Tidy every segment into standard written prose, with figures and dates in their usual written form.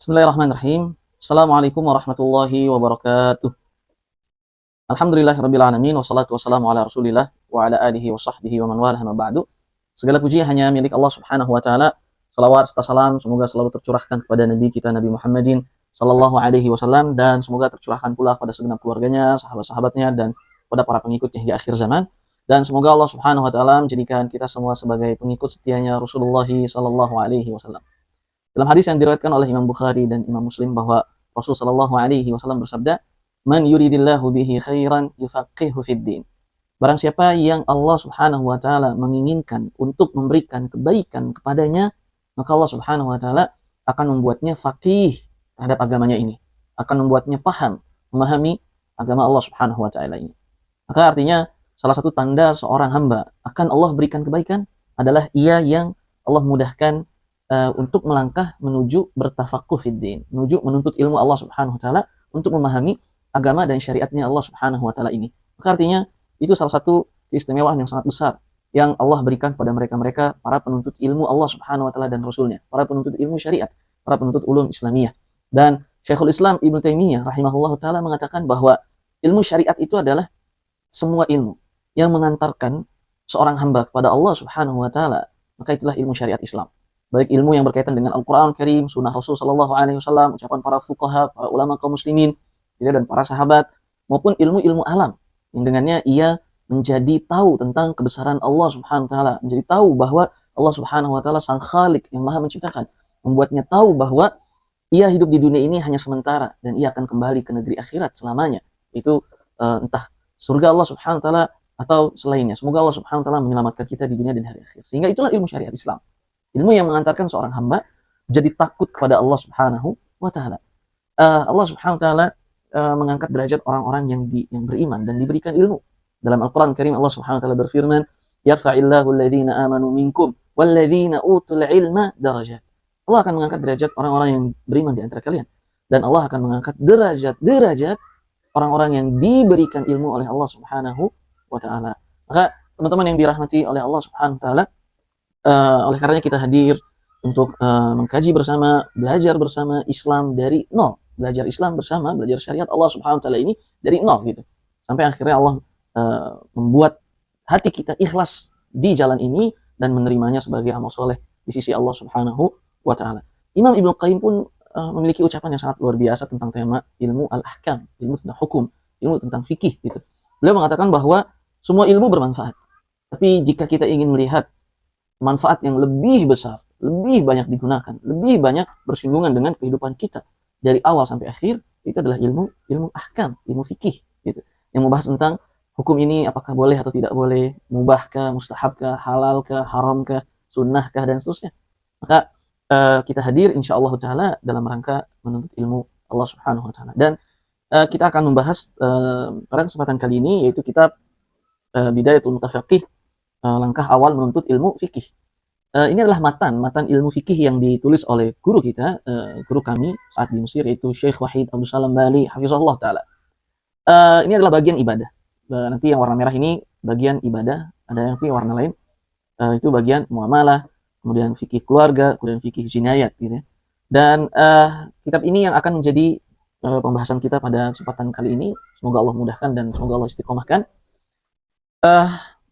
Bismillahirrahmanirrahim. Assalamualaikum warahmatullahi wabarakatuh. Alhamdulillahirabbil alamin wassalatu wassalamu ala Rasulillah wa ala alihi wa sahbihi wa man walah ma ba'du. Segala puji hanya milik Allah Subhanahu wa taala. Salawat serta salam semoga selalu tercurahkan kepada nabi kita Nabi Muhammadin sallallahu alaihi wasallam, dan semoga tercurahkan pula kepada segenap keluarganya, sahabat-sahabatnya, dan kepada para pengikutnya hingga akhir zaman. Dan semoga Allah Subhanahu wa taala menjadikan kita semua sebagai pengikut setianya Rasulullah sallallahu alaihi wasallam. Dalam hadis yang diriwayatkan oleh Imam Bukhari dan Imam Muslim bahwa Rasul sallallahu alaihi wasallam bersabda, "Man yuridillahu bihi khairan yufaqihu fid din." Barang siapa yang Allah Subhanahu wa taala menginginkan untuk memberikan kebaikan kepadanya, maka Allah Subhanahu wa taala akan membuatnya faqih terhadap agamanya ini, akan membuatnya paham, memahami agama Allah Subhanahu wa taala ini. Maka artinya salah satu tanda seorang hamba akan Allah berikan kebaikan adalah ia yang Allah mudahkan untuk melangkah menuju bertafaquh fid din, menuju menuntut ilmu Allah Subhanahu wa taala untuk memahami agama dan syariatnya Allah Subhanahu wa taala ini. Maka artinya itu salah satu keistimewaan yang sangat besar yang Allah berikan pada mereka-mereka para penuntut ilmu Allah Subhanahu wa taala dan Rasulnya, para penuntut ilmu syariat, para penuntut ulum Islamiyah. Dan Syekhul Islam Ibnu Taimiyah rahimahullahu taala mengatakan bahwa ilmu syariat itu adalah semua ilmu yang mengantarkan seorang hamba kepada Allah Subhanahu wa taala, maka itulah ilmu syariat Islam. Baik ilmu yang berkaitan dengan Al-Quran Karim, Sunnah Rasul Sallallahu Alaihi Wasallam, ucapan para fuqaha, para ulama kaum muslimin, dan para sahabat, maupun ilmu-ilmu alam yang dengannya ia menjadi tahu tentang kebesaran Allah Subhanahu Wa Taala, menjadi tahu bahwa Allah Subhanahu Wa Taala sang Khalik yang Maha Menciptakan, membuatnya tahu bahwa ia hidup di dunia ini hanya sementara dan ia akan kembali ke negeri akhirat selamanya. Itu entah surga Allah Subhanahu Wa Taala atau selainnya. Semoga Allah Subhanahu Wa Taala menyelamatkan kita di dunia dan hari akhir. Sehingga itulah ilmu syariat Islam. Ilmu yang mengantarkan seorang hamba jadi takut kepada Allah Subhanahu wa taala. Allah Subhanahu wa taala mengangkat derajat orang-orang yang beriman dan diberikan ilmu. Dalam Al-Qur'an Karim Allah Subhanahu wa taala berfirman, "Yarfa'illahu alladhina amanu minkum walladhina utul ilma darajat." Allah akan mengangkat derajat orang-orang yang beriman di antara kalian, dan Allah akan mengangkat derajat orang-orang yang diberikan ilmu oleh Allah Subhanahu wa taala. Maka teman-teman yang dirahmati oleh Allah Subhanahu wa taala, oleh karenanya kita hadir untuk mengkaji bersama, belajar bersama Islam dari nol, belajar Islam bersama, belajar syariat Allah Subhanahu wa taala ini dari nol gitu. Sampai akhirnya Allah membuat hati kita ikhlas di jalan ini dan menerimanya sebagai amal soleh di sisi Allah Subhanahu wa taala. Imam Ibnu Qayyim pun memiliki ucapan yang sangat luar biasa tentang tema ilmu al-ahkam, ilmu tentang hukum, ilmu tentang fikih gitu. Beliau mengatakan bahwa semua ilmu bermanfaat. Tapi jika kita ingin melihat manfaat yang lebih besar, lebih banyak digunakan, lebih banyak bersinggungan dengan kehidupan kita dari awal sampai akhir, itu adalah ilmu ahkam, ilmu fikih gitu. Yang membahas tentang hukum ini apakah boleh atau tidak boleh, mubahkah, mustahabkah, halalkah, haramkah, sunnahkah, dan seterusnya. Maka kita hadir insyaallah taala dalam rangka menuntut ilmu Allah Subhanahu wa taala. Dan kita akan membahas pada kesempatan kali ini yaitu kitab Bidayatul Mutafaqih, langkah awal menuntut ilmu fikih. Ini adalah matan ilmu fikih yang ditulis oleh guru kita, guru kami saat di Mesir, yaitu Syekh Wahid Abdul Salam Bali hafizahullah taala. Ini adalah bagian ibadah. Nanti yang warna merah ini bagian ibadah, ada yang nanti warna lain itu bagian muamalah, kemudian fikih keluarga, kemudian fikih jinayat gitu ya. Dan kitab ini yang akan menjadi pembahasan kita pada kesempatan kali ini. Semoga Allah mudahkan dan semoga Allah istiqomahkan.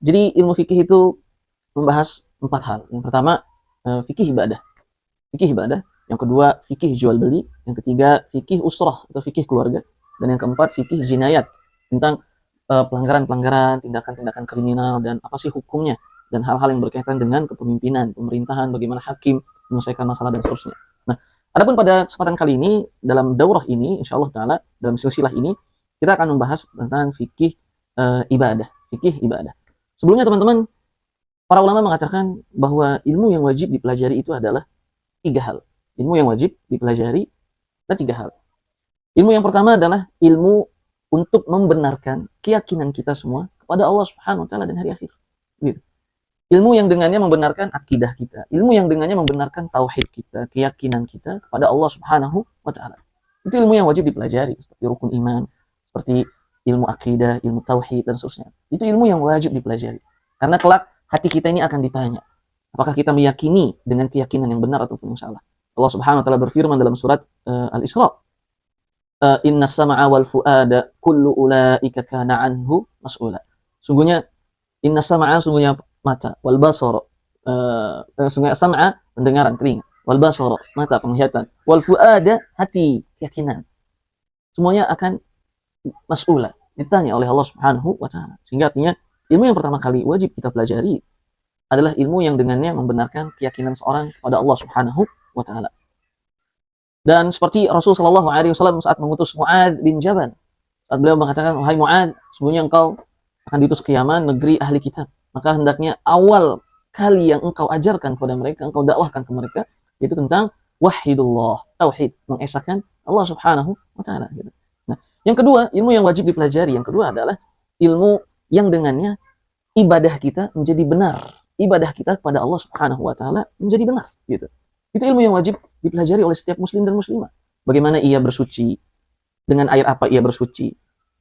Jadi ilmu fikih itu membahas 4 hal. Yang pertama, fikih ibadah. Fikih ibadah. Yang kedua, fikih jual beli. Yang ketiga, fikih usrah atau fikih keluarga. Dan yang keempat, fikih jinayat. Tentang pelanggaran-pelanggaran, tindakan-tindakan kriminal, dan apa sih hukumnya. Dan hal-hal yang berkaitan dengan kepemimpinan, pemerintahan, bagaimana hakim menyelesaikan masalah, dan seterusnya. Nah, adapun pada kesempatan kali ini, dalam daurah ini, insyaallah ta'ala, dalam silsilah ini, kita akan membahas tentang fikih ibadah. Fikih ibadah. Sebelumnya teman-teman, para ulama mengatakan bahwa ilmu yang wajib dipelajari itu adalah 3 hal. Ilmu yang wajib dipelajari ada 3 hal. Ilmu yang pertama adalah ilmu untuk membenarkan keyakinan kita semua kepada Allah Subhanahu wa taala dan hari akhir. Gitu. Ilmu yang dengannya membenarkan akidah kita, ilmu yang dengannya membenarkan tauhid kita, keyakinan kita kepada Allah Subhanahu wa taala. Itu ilmu yang wajib dipelajari, seperti rukun iman, seperti ilmu akidah, ilmu tauhid, dan seterusnya. Itu ilmu yang wajib dipelajari. Karena kelak hati kita ini akan ditanya, apakah kita meyakini dengan keyakinan yang benar ataupun yang salah. Allah Subhanahu wa taala berfirman dalam surat Al-Isra, inna sam'a wal fuada kullu ulaika kana anhu mas'ula. Sungguhnya inna sam'a, sungguhnya mata, wal basara, sungguhnya sam'a pendengaran telinga, wal basara mata penglihatan, wal fuada hati keyakinan. Semuanya akan mas'ula, ditanya oleh Allah Subhanahu wa taala. Sehingga artinya ilmu yang pertama kali wajib kita pelajari adalah ilmu yang dengannya membenarkan keyakinan seorang kepada Allah Subhanahu wa taala. Dan seperti Rasul sallallahu alaihi wasallam saat mengutus Mu'adz bin Jabal, saat beliau mengatakan, wahai Mu'adz, sesungguhnya engkau akan diutus ke Yaman, negeri ahli kitab. Maka hendaknya awal kali yang engkau ajarkan kepada mereka, engkau dakwahkan ke mereka, yaitu tentang wahidullah, tauhid, mengesahkan Allah Subhanahu wa taala gitu. Nah, yang kedua, ilmu yang wajib dipelajari yang kedua adalah ilmu yang dengannya ibadah kita menjadi benar. Ibadah kita kepada Allah Subhanahu wa taala menjadi benar gitu. Itu ilmu yang wajib dipelajari oleh setiap muslim dan muslimah. Bagaimana ia bersuci, dengan air apa ia bersuci.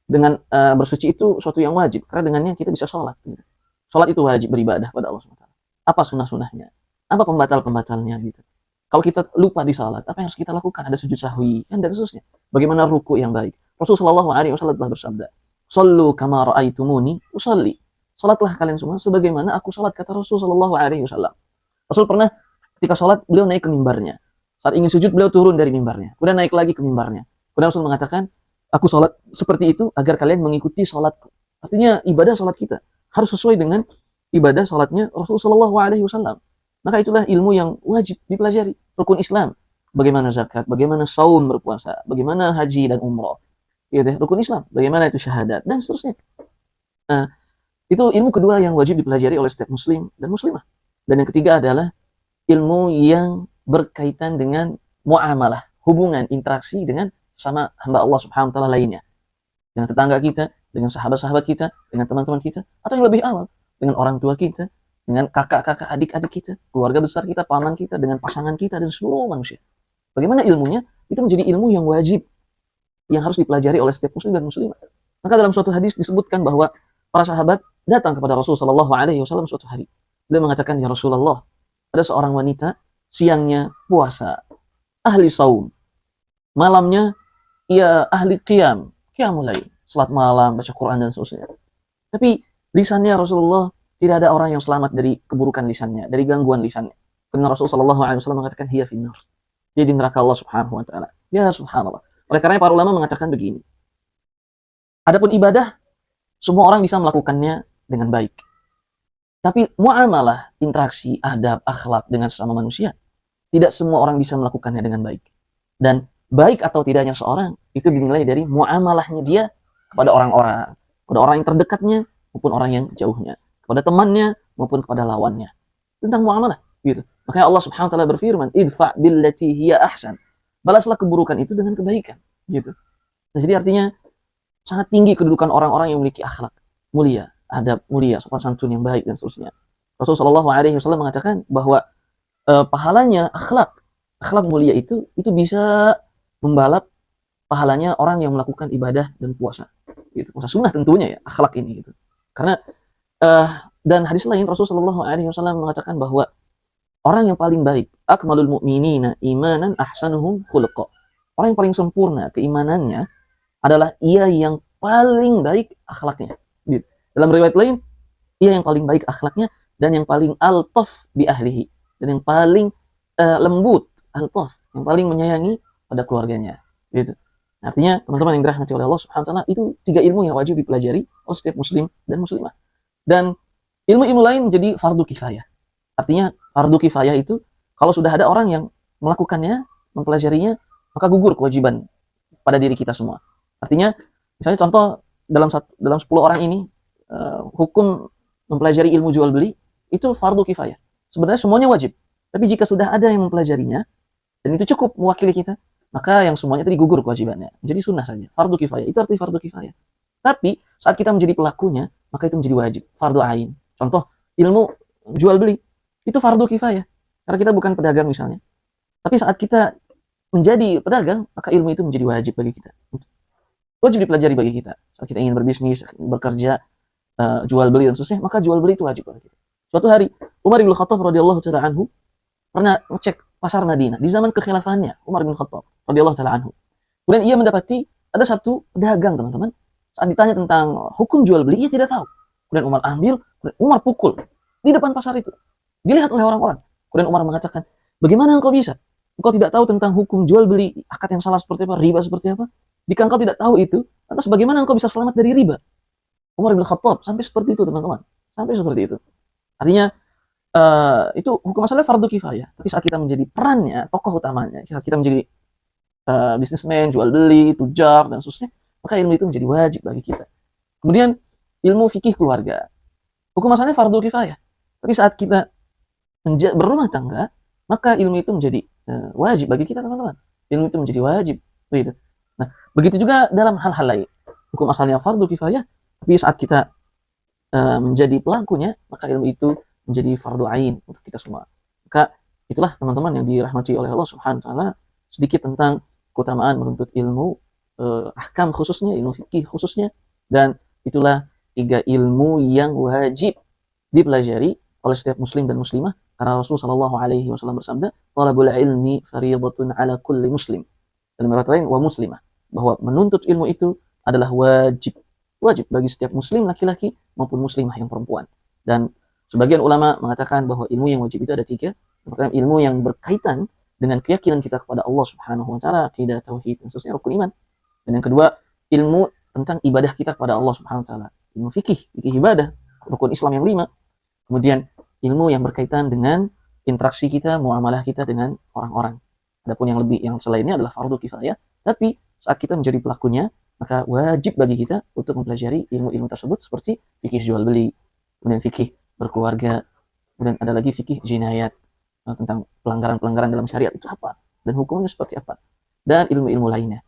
Dengan bersuci itu suatu yang wajib, karena dengannya kita bisa sholat gitu. Sholat itu wajib beribadah kepada Allah Subhanahu wa taala. Apa sunnah-sunnahnya? Apa pembatal-pembatalnya gitu. Kalau kita lupa di salat, apa yang harus kita lakukan? Ada sujud sahwi, kan dan seterusnya. Bagaimana ruku yang baik? Rasulullah SAW telah bersabda, "Shallu kama ra'aitumuni usalli." Salatlah kalian semua sebagaimana aku salat, kata Rasulullah SAW. Rasul pernah ketika salat beliau naik ke mimbarnya. Saat ingin sujud beliau turun dari mimbarnya. Kemudian naik lagi ke mimbarnya. Kemudian Rasul mengatakan, "Aku salat seperti itu agar kalian mengikuti salatku." Artinya ibadah salat kita harus sesuai dengan ibadah salatnya Rasulullah SAW. Maka itulah ilmu yang wajib dipelajari. Rukun Islam, bagaimana zakat, bagaimana saum berpuasa, bagaimana haji dan umrah. Gitu ya, rukun Islam, bagaimana itu syahadat dan seterusnya. Itu ilmu kedua yang wajib dipelajari oleh setiap muslim dan muslimah. Dan yang ketiga adalah ilmu yang berkaitan dengan muamalah, hubungan interaksi dengan sama hamba Allah Subhanahu wa taala lainnya. Dengan tetangga kita, dengan sahabat-sahabat kita, dengan teman-teman kita, atau yang lebih awal, dengan orang tua kita, dengan kakak-kakak, adik-adik kita, keluarga besar kita, paman kita, dengan pasangan kita, dan seluruh manusia. Bagaimana ilmunya? Itu menjadi ilmu yang wajib, yang harus dipelajari oleh setiap muslim dan muslimah. Maka dalam suatu hadis disebutkan bahwa para sahabat datang kepada Rasulullah SAW suatu hari. Beliau mengatakan, ya Rasulullah, ada seorang wanita, siangnya puasa, ahli saum, malamnya ia ahli qiyamul lail, salat malam, baca Quran dan seterusnya. Tapi lisannya Rasulullah, tidak ada orang yang selamat dari keburukan lisannya, dari gangguan lisannya. Karena Rasulullah SAW mengatakan, hiya finnar. Dia di neraka Allah Subhanahu wa taala. Ya subhanallah. Oleh karena para ulama mengatakan begini. Adapun ibadah, semua orang bisa melakukannya dengan baik. Tapi muamalah, interaksi, adab, akhlak dengan sesama manusia, tidak semua orang bisa melakukannya dengan baik. Dan baik atau tidaknya seorang, itu dinilai dari muamalahnya dia kepada orang-orang. Kepada orang yang terdekatnya, maupun orang yang jauhnya. Kepada temannya maupun kepada lawannya. Tentang muamalah gitu. Makanya Allah Subhanahu wa taala berfirman, idfa billati hiya ahsan. Balaslah keburukan itu dengan kebaikan gitu. Nah, jadi artinya sangat tinggi kedudukan orang-orang yang memiliki akhlak mulia, adab mulia, sopan santun yang baik dan seterusnya. Rasulullah SAW mengatakan bahwa pahalanya akhlak mulia itu bisa membalap pahalanya orang yang melakukan ibadah dan puasa. Gitu. Puasa sunnah tentunya ya, akhlak ini gitu. Karena dan hadis lain Rasulullah SAW mengatakan bahwa orang yang paling baik, akmalul mu'minina imanan ahsanuhum khuluqa. Orang yang paling sempurna keimanannya adalah ia yang paling baik akhlaknya. Gitu. Dalam riwayat lain, ia yang paling baik akhlaknya dan yang paling altaf bi ahlihi, dan yang paling lembut, altaf, yang paling menyayangi pada keluarganya. Gitu. Artinya teman-teman yang dirahmati oleh Allah Subhanahu wa taala, itu tiga ilmu yang wajib dipelajari oleh setiap muslim dan muslimah. Dan ilmu-ilmu lain menjadi fardu kifayah. Artinya fardu kifayah itu kalau sudah ada orang yang melakukannya, mempelajarinya, maka gugur kewajiban pada diri kita semua. Artinya misalnya contoh dalam 10 orang ini hukum mempelajari ilmu jual beli itu fardu kifayah. Sebenarnya semuanya wajib. Tapi jika sudah ada yang mempelajarinya dan itu cukup mewakili kita, maka yang semuanya tadi gugur kewajibannya. Jadi sunnah saja. Fardu kifayah itu arti fardu kifayah. Tapi saat kita menjadi pelakunya, maka itu menjadi wajib, fardu ain. Contoh, ilmu jual beli itu fardu kifayah. Karena kita bukan pedagang misalnya. Tapi saat kita menjadi pedagang, maka ilmu itu menjadi wajib bagi kita. Wajib dipelajari bagi kita. Saat kita ingin berbisnis, bekerja, jual beli dan seterusnya, maka jual beli itu wajib bagi kita. Suatu hari, Umar bin Khattab radhiyallahu taala anhu pernah ngecek pasar Madinah di zaman kekhilafahannya Umar bin Khattab radhiyallahu taala anhu. Kemudian ia mendapati ada satu pedagang, teman-teman. Saat ditanya tentang hukum jual beli, ia tidak tahu. Kemudian Umar ambil, kemudian Umar pukul di depan pasar itu. Dilihat oleh orang-orang. Kemudian Umar mengatakan, bagaimana engkau bisa? Engkau tidak tahu tentang hukum jual beli, akad yang salah seperti apa, riba seperti apa? Jika engkau tidak tahu itu, lantas bagaimana engkau bisa selamat dari riba? Umar bin Khattab sampai seperti itu, teman-teman. Sampai seperti itu. Artinya itu hukum asalnya fardu kifayah. Tapi saat kita menjadi perannya, tokoh utamanya, saat kita menjadi bisnismen, jual beli, tujar dan seterusnya, maka ilmu itu menjadi wajib bagi kita. Kemudian ilmu fikih keluarga, hukum asalnya fardu kifayah. Tapi saat kita berumah tangga, maka ilmu itu menjadi wajib bagi kita, teman-teman. Ilmu itu menjadi wajib, begitu. Nah, begitu juga dalam hal-hal lain. Hukum asalnya fardu kifayah, tapi saat kita menjadi pelakunya, maka ilmu itu menjadi fardu ain untuk kita semua. Maka itulah, teman-teman, yang dirahmati oleh Allah Subhanahu wa taala, sedikit tentang keutamaan menuntut ilmu, ahkam khususnya, ilmu fikih khususnya, dan itulah 3 ilmu yang wajib dipelajari oleh setiap muslim dan muslimah, karena Rasul sallallahu alaihi wasallam bersabda, "Talabul ilmi fardhatun ala kulli muslim." Dalam riwayat lain, wa muslimah, bahwa menuntut ilmu itu adalah wajib bagi setiap muslim laki-laki maupun muslimah yang perempuan. Dan sebagian ulama mengatakan bahwa ilmu yang wajib itu ada 3. Yang pertama, ilmu yang berkaitan dengan keyakinan kita kepada Allah Subhanahu wa taala, akidah, tauhid, dan seterusnya, rukun iman. Dan yang kedua, ilmu tentang ibadah kita kepada Allah Subhanahu wa taala, ilmu fikih ibadah, rukun Islam yang 5. Kemudian ilmu yang berkaitan dengan interaksi kita, muamalah kita dengan orang-orang. Adapun yang selainnya adalah fardu kifayah, tapi saat kita menjadi pelakunya, maka wajib bagi kita untuk mempelajari ilmu-ilmu tersebut, seperti fikih jual beli, kemudian fikih berkeluarga, kemudian ada lagi fikih jinayat, tentang pelanggaran-pelanggaran dalam syariat itu apa dan hukumnya seperti apa, dan ilmu-ilmu lainnya.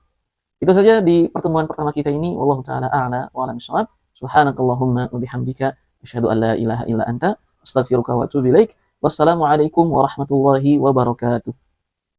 Itu saja di pertemuan pertama kita ini. Wallahu taala a'la wa a'lam bishawab. Subhanakallahumma wa bihamdika asyhadu an la ilaha illa anta astaghfiruka wa atubu ilaik. Wassalamualaikum warahmatullahi wabarakatuh.